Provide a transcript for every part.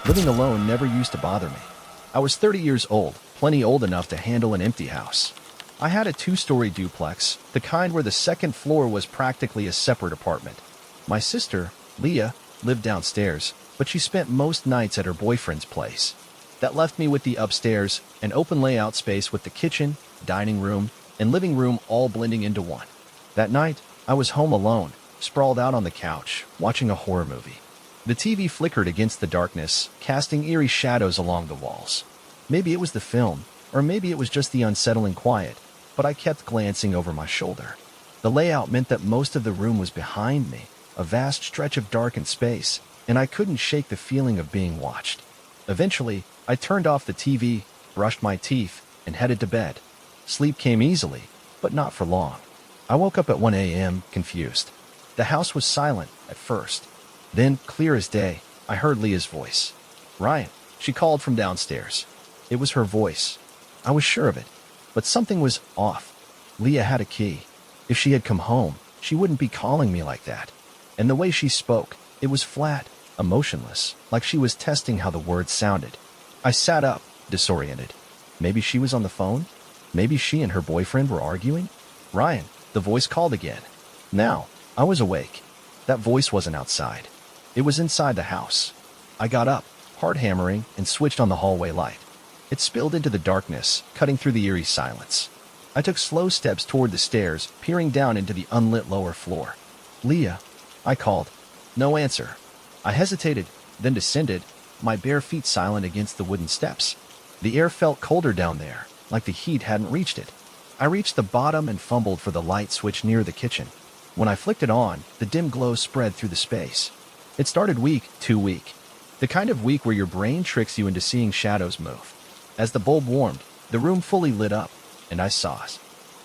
Living alone never used to bother me. I was 30 years old, plenty old enough to handle an empty house. I had a two-story duplex, the kind where the second floor was practically a separate apartment. My sister, Leah, lived downstairs, but she spent most nights at her boyfriend's place. That left me with the upstairs, an open layout space with the kitchen, dining room, and living room all blending into one. That night, I was home alone, sprawled out on the couch, watching a horror movie. The TV flickered against the darkness, casting eerie shadows along the walls. Maybe it was the film, or maybe it was just the unsettling quiet, but I kept glancing over my shoulder. The layout meant that most of the room was behind me, a vast stretch of darkened space, and I couldn't shake the feeling of being watched. Eventually, I turned off the TV, brushed my teeth, and headed to bed. Sleep came easily, but not for long. I woke up at 1 a.m., confused. The house was silent at first. Then, clear as day, I heard Leah's voice. "Ryan," she called from downstairs. It was her voice. I was sure of it, but something was off. Leah had a key. If she had come home, she wouldn't be calling me like that. And the way she spoke, it was flat, emotionless, like she was testing how the words sounded. I sat up, disoriented. Maybe she was on the phone? Maybe she and her boyfriend were arguing? "Ryan," the voice called again. Now, I was awake. That voice wasn't outside. It was inside the house. I got up, hard hammering, and switched on the hallway light. It spilled into the darkness, cutting through the eerie silence. I took slow steps toward the stairs, peering down into the unlit lower floor. "Leah," I called. No answer. I hesitated, then descended, my bare feet silent against the wooden steps. The air felt colder down there, like the heat hadn't reached it. I reached the bottom and fumbled for the light switch near the kitchen. When I flicked it on, the dim glow spread through the space. It started weak, too weak. The kind of weak where your brain tricks you into seeing shadows move. As the bulb warmed, the room fully lit up, and I saw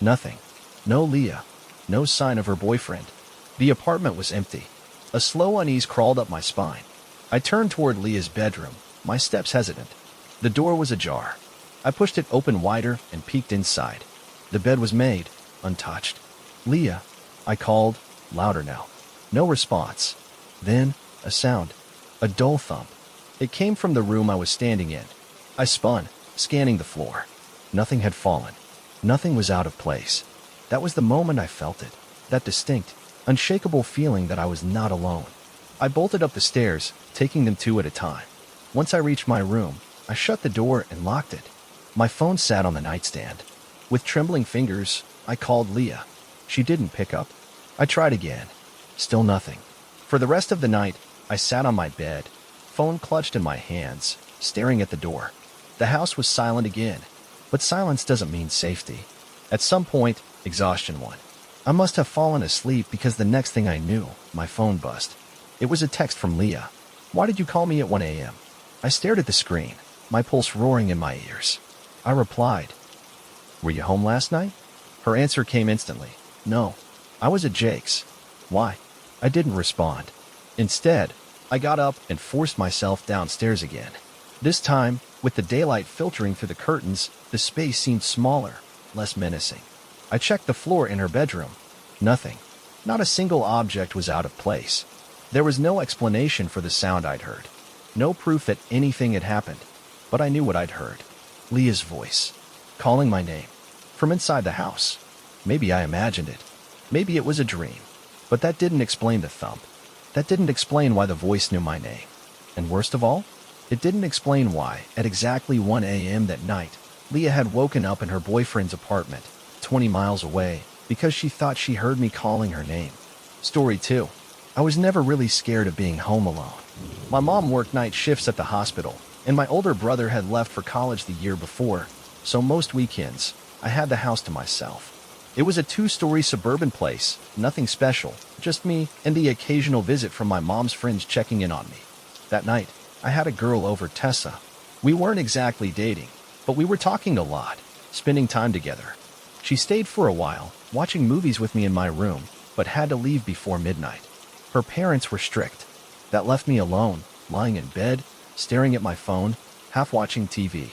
nothing. No Leah. No sign of her boyfriend. The apartment was empty. A slow unease crawled up my spine. I turned toward Leah's bedroom, my steps hesitant. The door was ajar. I pushed it open wider and peeked inside. The bed was made, untouched. "Leah," I called, louder now. No response. Then, a sound. A dull thump. It came from the room I was standing in. I spun, scanning the floor. Nothing had fallen. Nothing was out of place. That was the moment I felt it. That distinct, unshakable feeling that I was not alone. I bolted up the stairs, taking them two at a time. Once I reached my room, I shut the door and locked it. My phone sat on the nightstand. With trembling fingers, I called Leah. She didn't pick up. I tried again. Still nothing. For the rest of the night, I sat on my bed, phone clutched in my hands, staring at the door. The house was silent again, but silence doesn't mean safety. At some point, exhaustion won. I must have fallen asleep because the next thing I knew, my phone buzzed. It was a text from Leah. "Why did you call me at 1 a.m.? I stared at the screen, my pulse roaring in my ears. I replied, "Were you home last night?" Her answer came instantly. "No, I was at Jake's." "Why?" I didn't respond. Instead, I got up and forced myself downstairs again. This time, with the daylight filtering through the curtains, the space seemed smaller, less menacing. I checked the floor in her bedroom. Nothing. Not a single object was out of place. There was no explanation for the sound I'd heard. No proof that anything had happened. But I knew what I'd heard. Leah's voice. Calling my name. From inside the house. Maybe I imagined it. Maybe it was a dream. But that didn't explain the thump. That didn't explain why the voice knew my name. And worst of all, it didn't explain why, at exactly 1 a.m. that night, Leah had woken up in her boyfriend's apartment, 20 miles away, because she thought she heard me calling her name. Story 2. I was never really scared of being home alone. My mom worked night shifts at the hospital, and my older brother had left for college the year before, so most weekends, I had the house to myself. It was a 2-story suburban place, nothing special, just me and the occasional visit from my mom's friends checking in on me. That night, I had a girl over, Tessa. We weren't exactly dating, but we were talking a lot, spending time together. She stayed for a while, watching movies with me in my room, but had to leave before midnight. Her parents were strict. That left me alone, lying in bed, staring at my phone, half watching TV.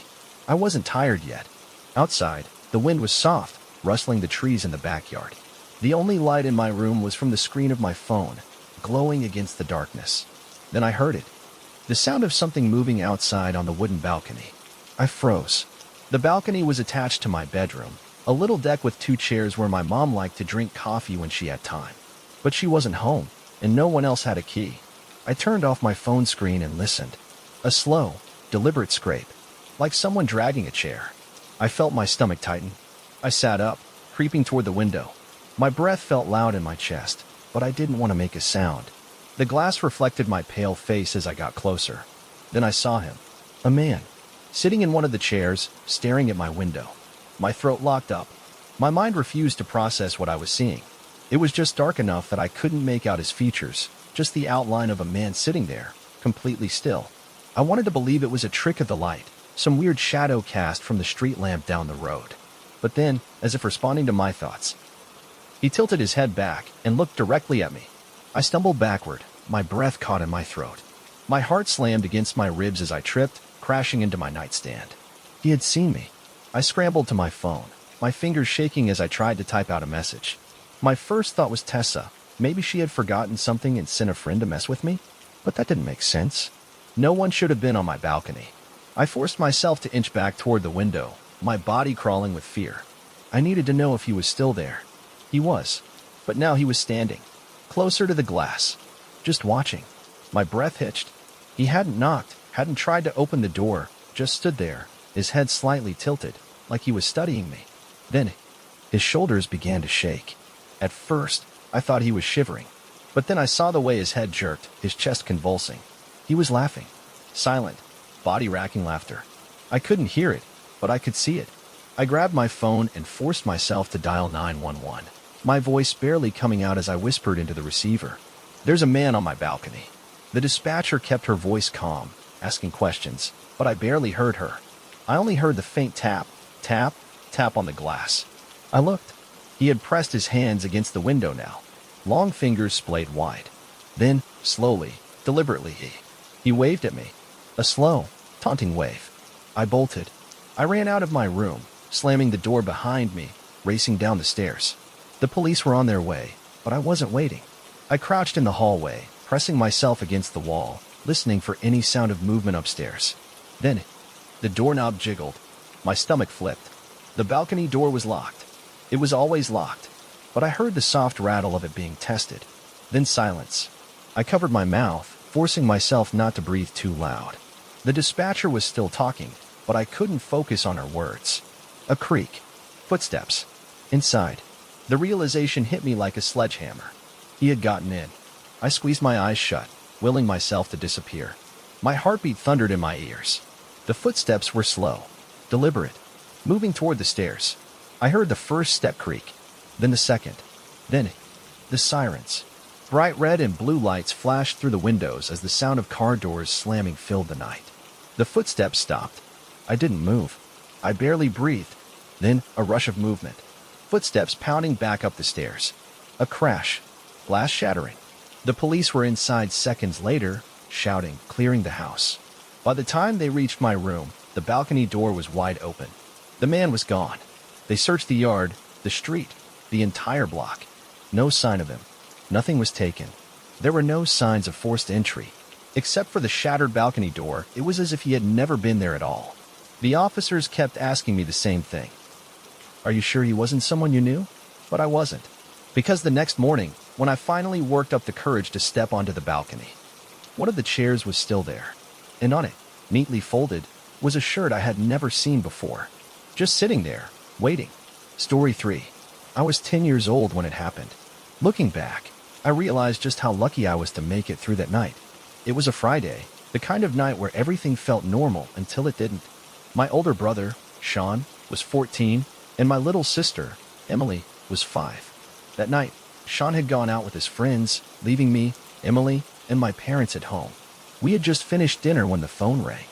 I wasn't tired yet. Outside, the wind was soft, rustling the trees in the backyard. The only light in my room was from the screen of my phone, glowing against the darkness. Then I heard it. The sound of something moving outside on the wooden balcony. I froze. The balcony was attached to my bedroom, a little deck with 2 chairs where my mom liked to drink coffee when she had time. But she wasn't home, and no one else had a key. I turned off my phone screen and listened. A slow, deliberate scrape, like someone dragging a chair. I felt my stomach tighten. I sat up, creeping toward the window. My breath felt loud in my chest, but I didn't want to make a sound. The glass reflected my pale face as I got closer. Then I saw him. A man, sitting in one of the chairs, staring at my window. My throat locked up. My mind refused to process what I was seeing. It was just dark enough that I couldn't make out his features, just the outline of a man sitting there, completely still. I wanted to believe it was a trick of the light, some weird shadow cast from the street lamp down the road. But then, as if responding to my thoughts, he tilted his head back and looked directly at me. I stumbled backward, my breath caught in my throat. My heart slammed against my ribs as I tripped, crashing into my nightstand. He had seen me. I scrambled to my phone, my fingers shaking as I tried to type out a message. My first thought was Tessa. Maybe she had forgotten something and sent a friend to mess with me? But that didn't make sense. No one should have been on my balcony. I forced myself to inch back toward the window, my body crawling with fear. I needed to know if he was still there. He was. But now he was standing, closer to the glass, just watching. My breath hitched. He hadn't knocked, hadn't tried to open the door, just stood there, his head slightly tilted, like he was studying me. Then, his shoulders began to shake. At first, I thought he was shivering. But then I saw the way his head jerked, his chest convulsing. He was laughing. Silent, body-racking laughter. I couldn't hear it, but I could see it. I grabbed my phone and forced myself to dial 911. My voice barely coming out as I whispered into the receiver. "There's a man on my balcony." The dispatcher kept her voice calm, asking questions, but I barely heard her. I only heard the faint tap, tap, tap on the glass. I looked. He had pressed his hands against the window now, long fingers splayed wide. Then, slowly, deliberately, he waved at me. A slow, taunting wave. I bolted. I ran out of my room, slamming the door behind me, racing down the stairs. The police were on their way, but I wasn't waiting. I crouched in the hallway, pressing myself against the wall, listening for any sound of movement upstairs. Then, the doorknob jiggled. My stomach flipped. The balcony door was locked. It was always locked, but I heard the soft rattle of it being tested. Then silence. I covered my mouth, forcing myself not to breathe too loud. The dispatcher was still talking, but I couldn't focus on her words. A creak. Footsteps. Inside. The realization hit me like a sledgehammer. He had gotten in. I squeezed my eyes shut, willing myself to disappear. My heartbeat thundered in my ears. The footsteps were slow, deliberate, moving toward the stairs. I heard the first step creak, then the second, then the sirens. Bright red and blue lights flashed through the windows as the sound of car doors slamming filled the night. The footsteps stopped. I didn't move. I barely breathed. Then a rush of movement. Footsteps pounding back up the stairs. A crash. Glass shattering. The police were inside seconds later, shouting, clearing the house. By the time they reached my room, the balcony door was wide open. The man was gone. They searched the yard, the street, the entire block. No sign of him. Nothing was taken. There were no signs of forced entry. Except for the shattered balcony door, it was as if he had never been there at all. The officers kept asking me the same thing. "Are you sure he wasn't someone you knew?" But I wasn't. Because the next morning, when I finally worked up the courage to step onto the balcony, one of the chairs was still there. And on it, neatly folded, was a shirt I had never seen before. Just sitting there, waiting. Story 3. I was 10 years old when it happened. Looking back, I realized just how lucky I was to make it through that night. It was a Friday, the kind of night where everything felt normal until it didn't. My older brother, Sean, was 14, and my little sister, Emily, was 5. That night, Sean had gone out with his friends, leaving me, Emily, and my parents at home. We had just finished dinner when the phone rang.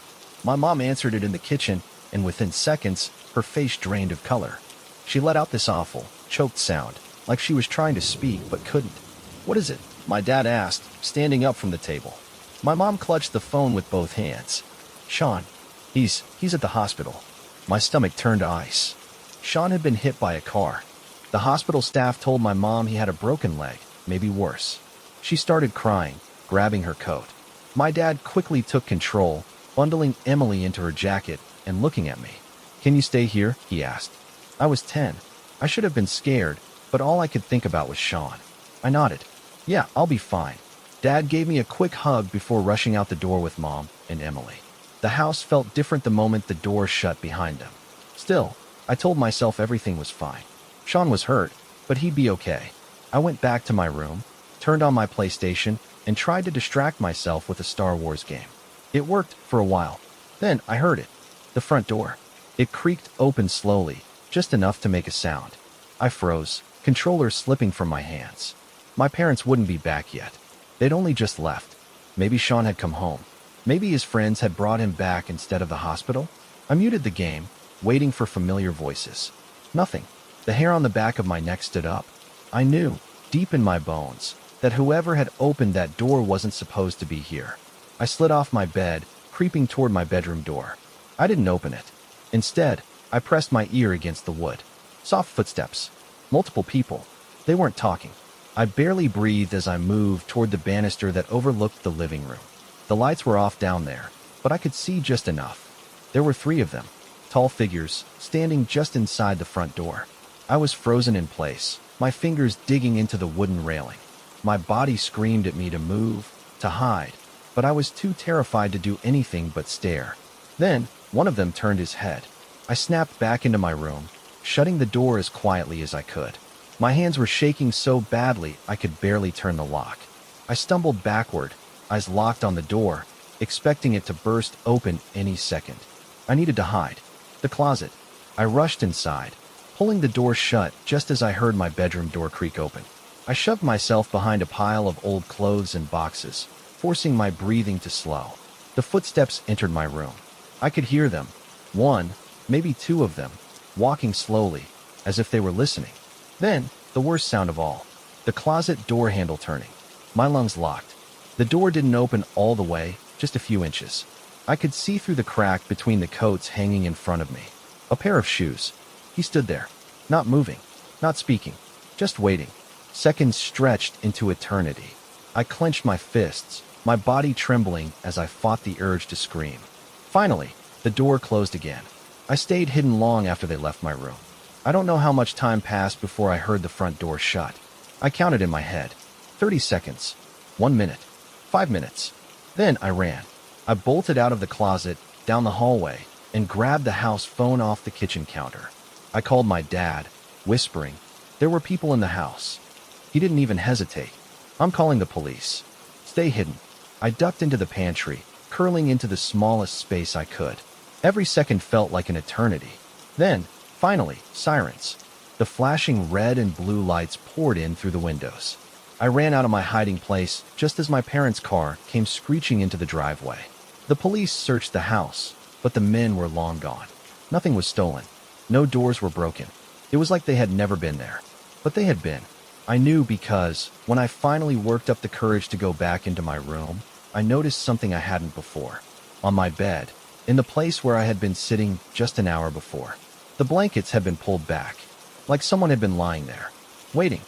My mom answered it in the kitchen, and within seconds, her face drained of color. She let out this awful, choked sound, like she was trying to speak but couldn't. "What is it?" my dad asked, standing up from the table. My mom clutched the phone with both hands. "Sean, he's at the hospital." My stomach turned to ice. Sean had been hit by a car. The hospital staff told my mom he had a broken leg, maybe worse. She started crying, grabbing her coat. My dad quickly took control, bundling Emily into her jacket and looking at me. "Can you stay here?" he asked. I was 10. I should have been scared, but all I could think about was Sean. I nodded. "Yeah, I'll be fine." Dad gave me a quick hug before rushing out the door with Mom and Emily. The house felt different the moment the door shut behind them. Still, I told myself everything was fine. Sean was hurt, but he'd be okay. I went back to my room, turned on my PlayStation, and tried to distract myself with a Star Wars game. It worked for a while. Then I heard it. The front door. It creaked open slowly, just enough to make a sound. I froze, controller slipping from my hands. My parents wouldn't be back yet. They'd only just left. Maybe Sean had come home. Maybe his friends had brought him back instead of the hospital. I muted the game, waiting for familiar voices. Nothing. The hair on the back of my neck stood up. I knew, deep in my bones, that whoever had opened that door wasn't supposed to be here. I slid off my bed, creeping toward my bedroom door. I didn't open it. Instead, I pressed my ear against the wood. Soft footsteps. Multiple people. They weren't talking. I barely breathed as I moved toward the banister that overlooked the living room. The lights were off down there, but I could see just enough. There were 3 of them, tall figures, standing just inside the front door. I was frozen in place, my fingers digging into the wooden railing. My body screamed at me to move, to hide, but I was too terrified to do anything but stare. Then, one of them turned his head. I snapped back into my room, shutting the door as quietly as I could. My hands were shaking so badly I could barely turn the lock. I stumbled backward, eyes locked on the door, expecting it to burst open any second. I needed to hide. The closet. I rushed inside, pulling the door shut just as I heard my bedroom door creak open. I shoved myself behind a pile of old clothes and boxes, forcing my breathing to slow. The footsteps entered my room. I could hear them. 1, maybe 2 of them, walking slowly, as if they were listening. Then, the worst sound of all, the closet door handle turning. My lungs locked. The door didn't open all the way, just a few inches. I could see through the crack between the coats hanging in front of me. A pair of shoes. He stood there, not moving, not speaking, just waiting. Seconds stretched into eternity. I clenched my fists, my body trembling as I fought the urge to scream. Finally, the door closed again. I stayed hidden long after they left my room. I don't know how much time passed before I heard the front door shut. I counted in my head. 30 seconds. 1 minute. 5 minutes. Then I ran. I bolted out of the closet, down the hallway, and grabbed the house phone off the kitchen counter. I called my dad, whispering. There were people in the house. He didn't even hesitate. "I'm calling the police." "Stay hidden." I ducked into the pantry, curling into the smallest space I could. Every second felt like an eternity. Then, finally, sirens. The flashing red and blue lights poured in through the windows. I ran out of my hiding place just as my parents' car came screeching into the driveway. The police searched the house, but the men were long gone. Nothing was stolen. No doors were broken. It was like they had never been there. But they had been. I knew because, when I finally worked up the courage to go back into my room, I noticed something I hadn't before. On my bed, in the place where I had been sitting just an hour before, the blankets had been pulled back, like someone had been lying there, waiting.